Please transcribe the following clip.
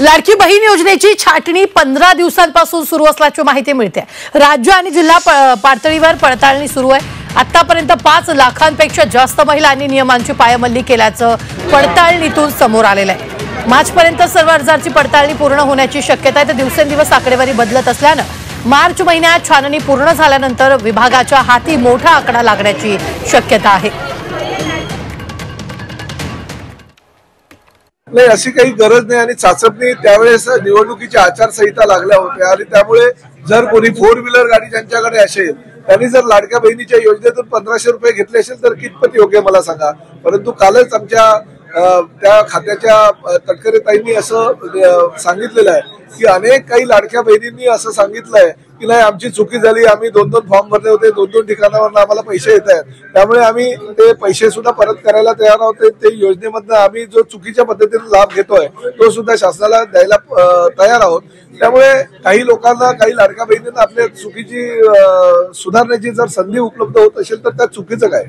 लाडकी बहीण योजनेची छाटणी 15 दिवसांपासून सुरू असल्याची माहिती मिळते। राज्य आणि जिल्हा पातळीवर पडताळणी सुरू आहे। आतापर्यंत 5 लाखांपेक्षा जास्त महिलांनी नियमांची पायमल्ली केल्याचं पडताळणीतून समोर आलेलं आहे। मार्चपर्यंत सर्व अर्जांची पडताळणी पूर्ण होण्याची शक्यता आहे। तर दिवसेंदिवस आकडेवारी बदलत असल्यानं मार्च महिन्यात छाननी पूर्ण झाल्यानंतर विभागाच्या हाती मोठा आकडा लागण्याची शक्यता आहे। नाही, अशी काही गरज नाही आणि चाचपणी त्यावेळेस निवडणुकीची आचारसंहिता लागल्या होत्या आणि त्यामुळे जर कोणी 4 व्हीलर गाडी ज्यांच्याकडे असेल त्यांनी जर लाडक्या बहिणीच्या योजनेतून 1500 रुपये घेतले असेल तर कितपत योग्य मला सांगा। परंतु कालच आमच्या त्या खात्याच्या तटकरेताईंनी असं सांगितलेलं आहे की अनेक काही लाडक्या बहिणींनी असं सांगितलंय की नाही, आमची चुकी झाली, आम्ही 2-2 फॉर्म भरले होते, 2-2 ठिकाणावर आम्हाला पैसे येत आहेत, त्यामुळे आम्ही ते पैसे सुद्धा परत करायला तयार आहोत। ते योजनेमधनं आम्ही जो चुकीच्या पद्धतीने लाभ घेतोय तो सुद्धा शासनाला द्यायला तयार आहोत। त्यामुळे काही लोकांना, काही लाडक्या बहिणींना आपल्या चुकीची सुधारण्याची जर संधी उपलब्ध होत असेल तर त्या चुकीचं काय।